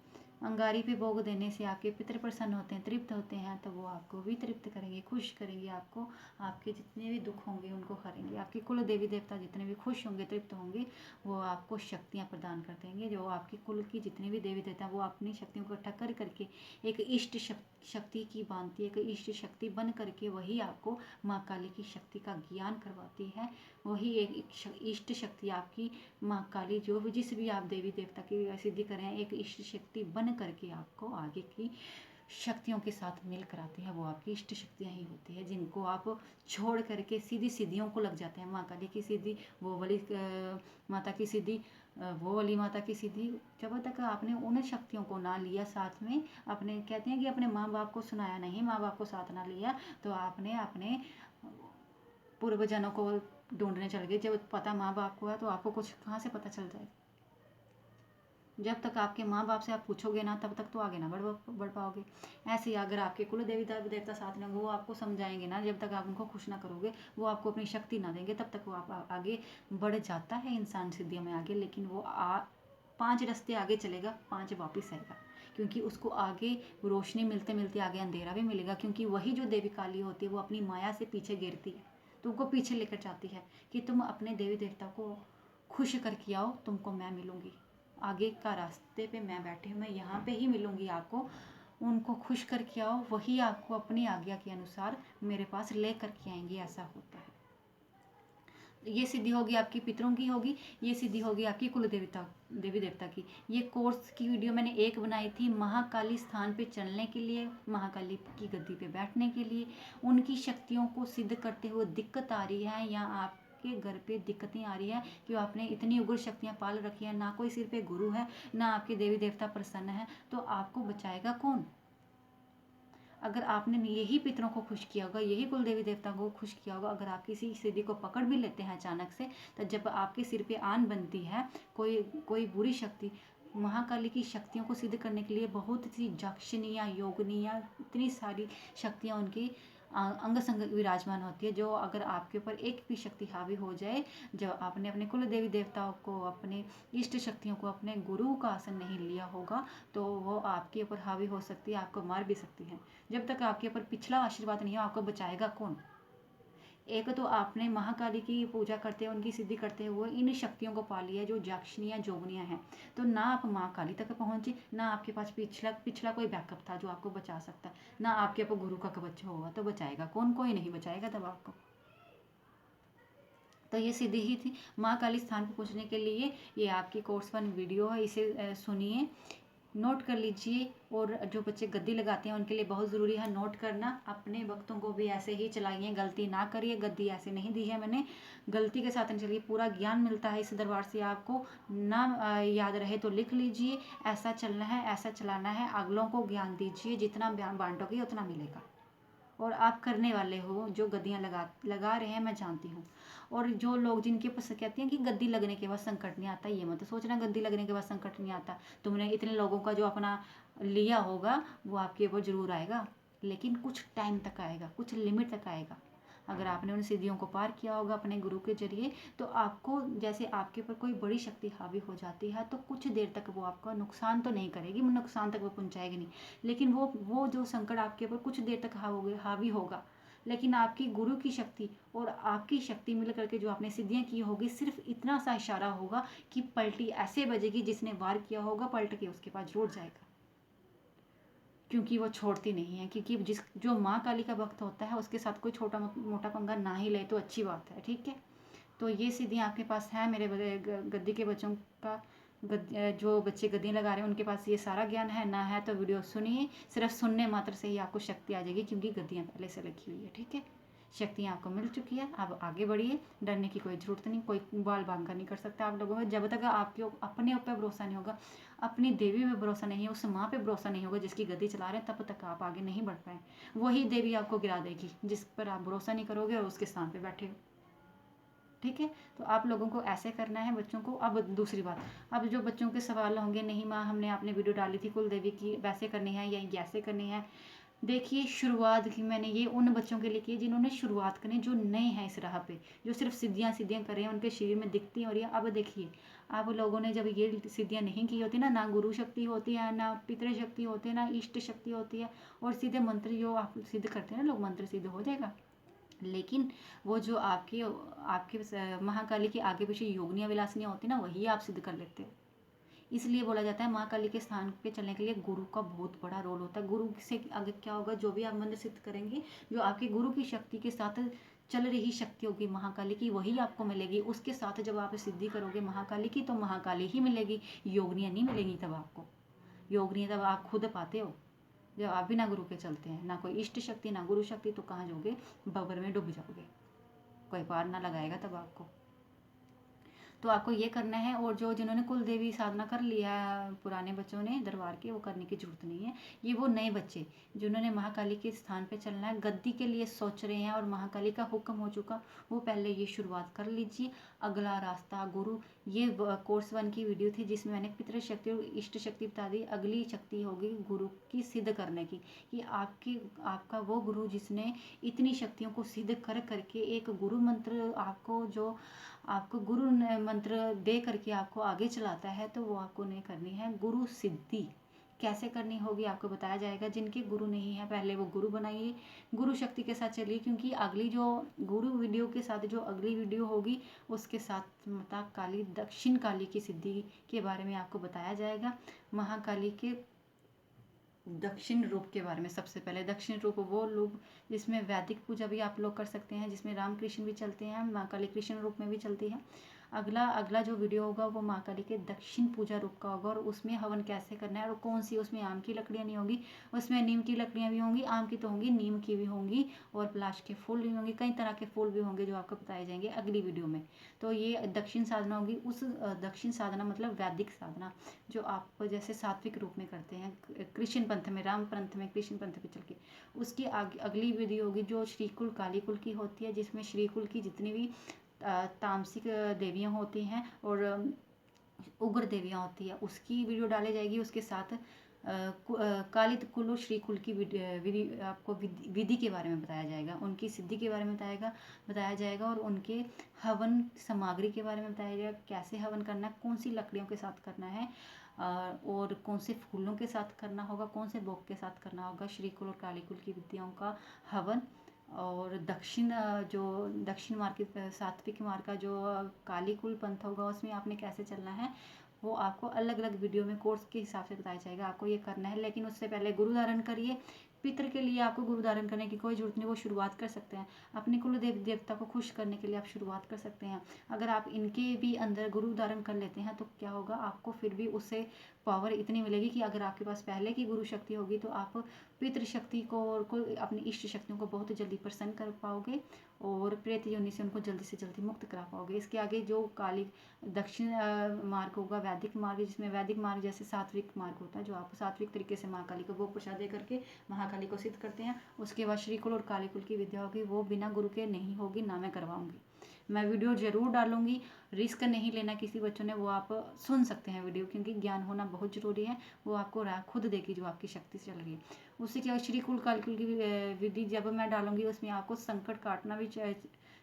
अंगारी पे भोग देने से आपके पितृ प्रसन्न होते हैं, तृप्त होते हैं, तो वो आपको भी तृप्त करेंगे, खुश करेंगे आपको। आपके जितने भी दुख होंगे उनको हरेंगे। आपके कुल देवी देवता जितने भी खुश होंगे, तृप्त होंगे, वो आपको शक्तियाँ प्रदान कर देंगे। जो आपके कुल की जितने भी देवी देवता वो अपनी शक्तियों को इकट्ठा कर करके एक इष्ट शक्ति की बांधती है, एक इष्ट शक्ति बन करके वही आपको माँ काली की शक्ति का ज्ञान करवाती है। वही एक इष्ट शक्ति आपकी माँ काली जो भी जिस भी आप देवी देवता की सिद्धि करें, एक इष्ट शक्ति बन करके आपको आगे की शक्तियों के साथ मिल कर आती है। वो आपकी इष्ट शक्तियाँ ही होती है, जिनको आप छोड़ करके सीधी सिद्धियों को लग जाते हैं। माँ काली की सिद्धि, वो वाली माता की सिद्धि, वो वाली माता की सिद्धि। जब तक आपने उन शक्तियों को ना लिया साथ में, अपने कहते हैं कि अपने माँ बाप को सुनाया नहीं, माँ बाप को साथ ना लिया, तो आपने अपने पूर्वजनों को ढूंढने चल गए। जब पता माँ बाप को है तो आपको कुछ कहाँ से पता चल जाएगा। जब तक आपके माँ बाप से आप पूछोगे ना, तब तक तो आगे ना बढ़ पाओगे। ऐसे ही अगर आपके कुल देवी देवता साथ में वो आपको समझाएंगे ना, जब तक आप उनको खुश ना करोगे, वो आपको अपनी शक्ति ना देंगे, तब तक वो आप आगे बढ़ जाता है इंसान सिद्धियों में आगे। लेकिन वो 5 रास्ते आगे चलेगा, 5 वापिस आएगा, क्योंकि उसको आगे रोशनी मिलते मिलते आगे अंधेरा भी मिलेगा। क्योंकि वही जो देवी काली होती है वो अपनी माया से पीछे गिरती है, तो उनको पीछे लेकर जाती है कि तुम अपने देवी देवता को खुश करके आओ, तुमको मैं मिलूंगी, आगे का रास्ते पे मैं बैठी हूँ, मैं यहाँ पे ही मिलूंगी आपको। उनको खुश करके आओ, वही आपको अपनी आज्ञा के अनुसार मेरे पास ले करके आएंगे। ऐसा होता है। ये सिद्धि होगी आपकी पितरों की होगी, ये सिद्धि होगी आपकी कुल देवी देवता की। ये कोर्स की वीडियो मैंने एक बनाई थी महाकाली स्थान पे चलने के लिए, महाकाली की गद्दी पे बैठने के लिए। उनकी शक्तियों को सिद्ध करते हुए दिक्कत आ रही है, या आप आपके घर पे दिक्कतें आ रही है कि आपने इतनी उग्र शक्तियाँ पाल रखी है, ना कोई सिर पे गुरु है, ना आपके देवी देवता प्रसन्न है, तो आपको बचाएगा कौन? अगर आपने यही पितरों को खुश किया होगा, यही कुल देवी देवता को खुश किया होगा, अगर आप किसी सिद्धि को पकड़ भी लेते हैं अचानक से, तो जब आपके सिर पे आन बनती है कोई कोई बुरी शक्ति, महाकाली की शक्तियों को सिद्ध करने के लिए बहुत सी जक्षिनियाँ, योगनियाँ, इतनी सारी शक्तियाँ उनकी अंग संग विराजमान होती है, जो अगर आपके ऊपर एक भी शक्ति हावी हो जाए, जब आपने अपने कुल देवी देवताओं को, अपने इष्ट शक्तियों को, अपने गुरु का आसन नहीं लिया होगा, तो वो आपके ऊपर हावी हो सकती है, आपको मार भी सकती है। जब तक आपके ऊपर पिछला आशीर्वाद नहीं हो, आपको बचाएगा कौन? एक तो आपने महाकाली की पूजा करते हुए, उनकी सिद्धि करते हुए इन शक्तियों को पा लिया जो जाक्षिणियाँ जोगनियाँ हैं, तो ना आप महाकाली तक पहुँचे, ना आपके पास पिछला कोई बैकअप था जो आपको बचा सकता, ना आपके ऊपर गुरु का कवच होगा, तो बचाएगा कौन? कोई नहीं बचाएगा तब आपको। तो ये सिद्धि ही थी। महाकाली स्थान पर पहुँचने के लिए ये आपकी कोर्स 1 वीडियो है, इसे सुनिए, नोट कर लीजिए। और जो बच्चे गद्दी लगाते हैं उनके लिए बहुत ज़रूरी है नोट करना। अपने वक्तों को भी ऐसे ही चलाइए, गलती ना करिए। गद्दी ऐसे नहीं दी है मैंने, गलती के साथ नहीं चलिए। पूरा ज्ञान मिलता है इस दरबार से, आपको ना याद रहे तो लिख लीजिए। ऐसा चलना है, ऐसा चलाना है। अगलों को ज्ञान दीजिए, जितना बांटोगे उतना मिलेगा। और आप करने वाले हो, जो गद्दियाँ लगा रहे हैं, मैं जानती हूँ। और जो लोग जिनके पास कहते हैं कि गद्दी लगने के बाद संकट नहीं आता, ये मत सोचना गद्दी लगने के बाद संकट नहीं आता। तुमने इतने लोगों का जो अपना लिया होगा वो आपके ऊपर जरूर आएगा, लेकिन कुछ टाइम तक आएगा, कुछ लिमिट तक आएगा। अगर आपने उन सिद्धियों को पार किया होगा अपने गुरु के जरिए, तो आपको जैसे आपके ऊपर कोई बड़ी शक्ति हावी हो जाती है, तो कुछ देर तक वो आपका नुकसान तो नहीं करेगी, नुकसान तक वो पहुंचाएगी नहीं, लेकिन वो जो संकट आपके ऊपर कुछ देर तक हावी होगा। लेकिन आपकी गुरु की शक्ति और आपकी शक्ति मिल करके जो आपने सिद्धियां की होगी, सिर्फ इतना सा इशारा होगा कि पलटी ऐसे बजेगी, जिसने वार किया होगा पलट के उसके पास जुड़ जाएगा, क्योंकि वो छोड़ती नहीं है। क्योंकि जो माँ काली का भक्त होता है, उसके साथ कोई छोटा मोटा पंगा ना ही ले तो अच्छी बात है, ठीक है। तो ये सिद्धियाँ आपके पास है मेरे गद्दी के बच्चों का। जो बच्चे गद्दियाँ लगा रहे हैं उनके पास ये सारा ज्ञान है, ना है तो वीडियो सुनिए। सिर्फ सुनने मात्र से ही आपको शक्ति आ जाएगी, क्योंकि गद्दियाँ पहले से रखी हुई है, ठीक है। शक्तियाँ आपको मिल चुकी है, अब आगे बढ़िए। डरने की कोई ज़रूरत नहीं, कोई बाल बांका नहीं कर सकता आप लोगों में। जब तक आपके अपने ऊपर भरोसा नहीं होगा, अपनी देवी पे भरोसा नहीं है, उस माँ पे भरोसा नहीं होगा जिसकी गद्दी चला रहे हैं, तब तक आप आगे नहीं बढ़ पाए। वही देवी आपको गिरा देगी जिस पर आप भरोसा नहीं करोगे और उसके स्थान पर बैठे हो, ठीक है। तो आप लोगों को ऐसे करना है बच्चों को। अब दूसरी बात, अब जो बच्चों के सवाल होंगे, नहीं माँ हमने आपने वीडियो डाली थी कुल देवी की, वैसे करनी है या कैसे करनी है। देखिए, शुरुआत की मैंने ये उन बच्चों के लिए की जिन्होंने शुरुआत करनी, जो नए हैं इस राह पे, जो सिर्फ सिद्धियाँ कर रहे हैं, उनके शरीर में दिखती हो रही है। अब देखिए, आप लोगों ने जब ये सिद्धियाँ नहीं की होती ना गुरु शक्ति होती है, ना पितृ शक्ति होती है, ना इष्ट शक्ति होती है, और सीधे मंत्र जो आप सिद्ध करते हैं ना लोग, मंत्र सिद्ध हो जाएगा। लेकिन वो जो आपके महाकाली के आगे पीछे योगनिया विलासनियाँ होती है ना, वही आप सिद्ध कर लेते हो। इसलिए बोला जाता है महाकाली के स्थान पे चलने के लिए गुरु का बहुत बड़ा रोल होता है। गुरु से आगे क्या होगा, जो भी आप मंत्र सिद्ध करेंगे, जो आपके गुरु की शक्ति के साथ चल रही शक्ति होगी महाकाली की, वही आपको मिलेगी। उसके साथ जब आप सिद्धि करोगे महाकाली की, तो महाकाली ही मिलेगी, योगनियाँ नहीं मिलेंगी। तब आपको योगनियाँ तब आप खुद पाते हो जब आप बिना गुरु के चलते हैं। ना कोई इष्ट शक्ति, ना गुरु शक्ति, तो कहाँ जाओगे, बबर में डूब जाओगे, कोई पार ना लगाएगा तब आपको। तो आपको ये करना है। और जिन्होंने कुल देवी साधना कर लिया है, पुराने बच्चों ने दरबार के, वो करने की जरूरत नहीं है। ये वो नए बच्चे जिन्होंने महाकाली के स्थान पे चलना है, गद्दी के लिए सोच रहे हैं और महाकाली का हुक्म हो चुका, वो पहले ये शुरुआत कर लीजिए। अगला रास्ता गुरु, ये कोर्स 1 की वीडियो थी जिसमें मैंने पितृ शक्ति और इष्ट शक्ति बता दी। अगली शक्ति होगी गुरु की सिद्ध करने की, कि आपका वो गुरु जिसने इतनी शक्तियों को सिद्ध करके एक गुरु मंत्र आपको गुरु मंत्र दे करके आपको आगे चलाता है, तो वो आपको नहीं करनी है। गुरु सिद्धि कैसे करनी होगी आपको बताया जाएगा। जिनके गुरु नहीं है, पहले वो गुरु बनाइए, गुरु शक्ति के साथ चलिए, क्योंकि अगली जो गुरु वीडियो के साथ जो अगली वीडियो होगी, उसके साथ माता काली, दक्षिण काली की सिद्धि के बारे में आपको बताया जाएगा। महाकाली के दक्षिण रूप के बारे में। सबसे पहले दक्षिण रूप वो रूप जिसमें वैदिक पूजा भी आप लोग कर सकते हैं, जिसमें राम कृष्ण भी चलते हैं, माँ काली कृष्ण रूप में भी चलती है। अगला अगला जो वीडियो होगा वो माँ काली के दक्षिण पूजा रूप का होगा, और उसमें हवन कैसे करना है और कौन सी उसमें आम की लकड़ियाँ नहीं होगी, उसमें नीम की लकड़ियाँ भी होंगी, आम की तो होंगी, नीम की भी होंगी, और पलाश के फूल भी होंगे, कई तरह के फूल भी होंगे जो आपको बताए जाएंगे अगली वीडियो में। तो ये दक्षिण साधना होगी। उस दक्षिण साधना मतलब वैदिक साधना जो आप जैसे सात्विक रूप में करते हैं कृष्ण पंथ में, राम पंथ में, कृष्ण पंथ पे चल के, उसकी अगली विधि होगी जो श्रीकुल काली कुल की होती है, जिसमें श्रीकुल की जितनी भी तामसिक देवियाँ होती हैं और उग्र देवियाँ होती है उसकी वीडियो डाली जाएगी। उसके साथ काली कुल और श्री कुल की विधि आपको विधि के बारे में बताया जाएगा, उनकी सिद्धि के बारे में बताया जाएगा और उनके हवन सामग्री के बारे में बताया जाएगा, कैसे हवन करना है, कौन सी लकड़ियों के साथ करना है और कौन से फूलों के साथ करना होगा, कौन से भोग के साथ करना होगा, श्री कुल और काली कुल की विद्याओं का हवन। और जो दक्षिण मार्ग सात्विक मार्ग का जो काली कुल पंथ होगा उसमें आपने कैसे चलना है वो आपको अलग अलग वीडियो में कोर्स के हिसाब से बताया जाएगा, आपको ये करना है। लेकिन उससे पहले गुरु धारण करिए। पितृ के लिए आपको गुरु धारण करने की कोई जरूरत नहीं, वो शुरुआत कर सकते हैं अपने कुल देवता को खुश करने के लिए, आप शुरुआत कर सकते हैं। अगर आप इनके भी अंदर गुरु धारण कर लेते हैं तो क्या होगा, आपको फिर भी उससे पावर इतनी मिलेगी कि अगर आपके पास पहले की गुरु शक्ति होगी तो आप पितृशक्ति को और कोई अपनी इष्ट शक्तियों को बहुत जल्दी प्रसन्न कर पाओगे और प्रेत योनि से उनको जल्दी से जल्दी मुक्त करा पाओगे। इसके आगे जो काली दक्षिण मार्ग होगा वैदिक मार्ग, जिसमें वैदिक मार्ग जैसे सात्विक मार्ग होता है जो आप सात्विक तरीके से महाकाली को भोग प्रसाद दे करके महाकाली को सिद्ध करते हैं। उसके बाद श्री कुल और काली कुल की विद्या होगी, वो बिना गुरु के नहीं होगी, ना मैं करवाऊंगी। मैं वीडियो जरूर डालूंगी, रिस्क नहीं लेना किसी बच्चों ने, वो आप सुन सकते हैं वीडियो, क्योंकि ज्ञान होना बहुत जरूरी है, वो आपको राह खुद देगी जो आपकी शक्ति से चल रही है। उससे क्या श्री कुल काल कुल की विधि जब मैं डालूंगी उसमें आपको संकट काटना भी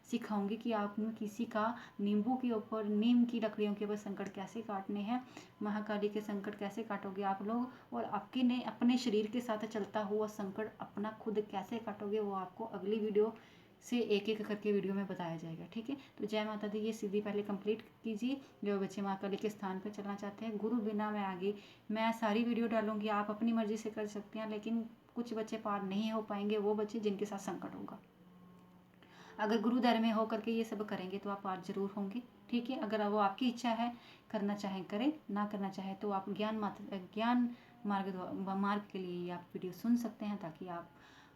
सिखाऊंगी कि आप किसी का नींबू के ऊपर, नीम की लकड़ियों के ऊपर संकट कैसे काटने हैं, महाकाली के संकट कैसे काटोगे आप लोग, और आपके ने अपने शरीर के साथ चलता हुआ संकट अपना खुद कैसे काटोगे, वो आपको अगली वीडियो से एक एक करके वीडियो में बताया जाएगा। ठीक है, तो जय माता दी। ये सिद्धि पहले कंप्लीट कीजिए जो बच्चे महाकाली के स्थान पर चलना चाहते हैं। गुरु बिना मैं आगे मैं सारी वीडियो डालूंगी, आप अपनी मर्जी से कर सकते हैं, लेकिन कुछ बच्चे पार नहीं हो पाएंगे, वो बच्चे जिनके साथ संकट होगा। अगर गुरु दर में होकर के ये सब करेंगे तो आप पार जरूर होंगे। ठीक है, अगर वो आपकी इच्छा है, करना चाहें करें, ना करना चाहे तो आप ज्ञान मार्ग के लिए आप वीडियो सुन सकते हैं, ताकि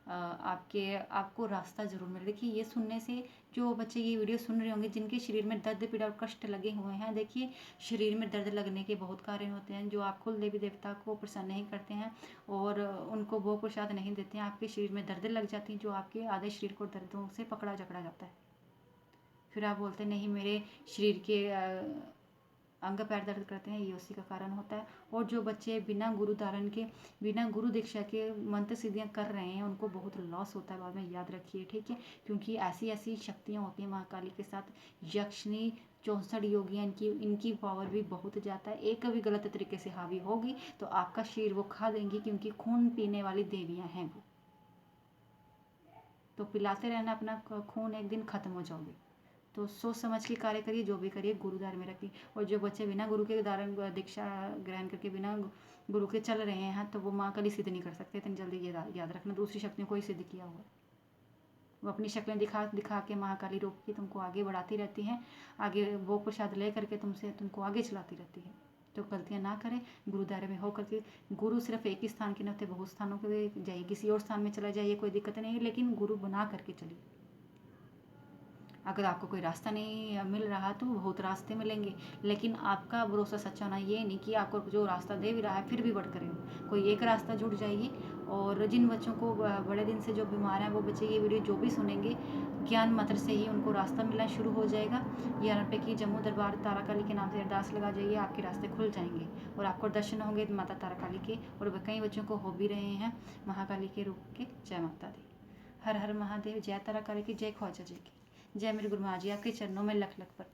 आपको रास्ता जरूर मिले। देखिए, ये सुनने से जो बच्चे ये वीडियो सुन रहे होंगे जिनके शरीर में दर्द पीड़ा और कष्ट लगे हुए हैं, देखिए शरीर में दर्द लगने के बहुत कारण होते हैं जो आप कुल देवी देवता को प्रसन्न नहीं करते हैं और उनको भोग प्रसाद नहीं देते हैं, आपके शरीर में दर्द लग जाती हैं जो आपके आधे शरीर को दर्दों से पकड़ा जकड़ा जाता है। फिर आप बोलते नहीं मेरे शरीर के अंग पैर दर्द करते हैं, ये उसी का कारण होता है। और जो बच्चे बिना गुरु धारण के, बिना गुरु दीक्षा के मंत्र सिद्धियाँ कर रहे हैं उनको बहुत लॉस होता है बाद में, याद रखिए। ठीक है, क्योंकि ऐसी ऐसी शक्तियाँ होती हैं महाकाली के साथ, यक्षिणी 64 योगियाँ, इनकी पावर भी बहुत ज़्यादा है। एक कभी गलत तरीके से हावी होगी तो आपका शरीर वो खा देंगी, क्योंकि खून पीने वाली देवियाँ हैं वो। तो पिलाते रहना अपना खून, एक दिन खत्म हो जाओगे। तो सोच समझ के कार्य करिए, जो भी करिए गुरु धार में रखिए। और जो बच्चे बिना गुरु के धारण दीक्षा ग्रहण करके बिना गुरु के चल रहे हैं तो वो माँ कभी सिद्ध नहीं कर सकते। इतनी जल्दी ये याद रखना, दूसरी शक्तियों को ही सिद्ध किया हुआ। वो अपनी शक्लें दिखा दिखा के महाकाली रूप की तुमको आगे बढ़ाती रहती हैं, आगे वो प्रसाद ले करके तुमको आगे चलाती रहती है। तो गलतियाँ ना करें, गुरु दायरे में हो करके। गुरु सिर्फ एक ही स्थान के न होते, बहुत स्थानों के जाइए, किसी और स्थान में चला जाइए, कोई दिक्कत नहीं है, लेकिन गुरु बना करके चलिए। अगर आपको कोई रास्ता नहीं मिल रहा तो बहुत रास्ते मिलेंगे, लेकिन आपका भरोसा सच्चा होना, ये नहीं कि आपको जो रास्ता दे भी रहा है फिर भी भटक रहे हो। कोई एक रास्ता जुड़ जाइए। और जिन बच्चों को बड़े दिन से जो बीमार हैं वो बच्चे ये वीडियो जो भी सुनेंगे, ज्ञान मंत्र से ही उनको रास्ता मिलना शुरू हो जाएगा। 11 रुपये की जम्मू दरबार तारा काली के नाम से अरदास लगा जाइए, आपके रास्ते खुल जाएंगे और आपको दर्शन होंगे माता तारा काली के। और कई बच्चों को हो भी रहे हैं महाकाली के रूप के। जय माता दी। हर हर महादेव। जय तारा काली की, जय ख्वाजा जी की, जय मेरे गुरु महाराज जी। आपके चरणों में लख लख पर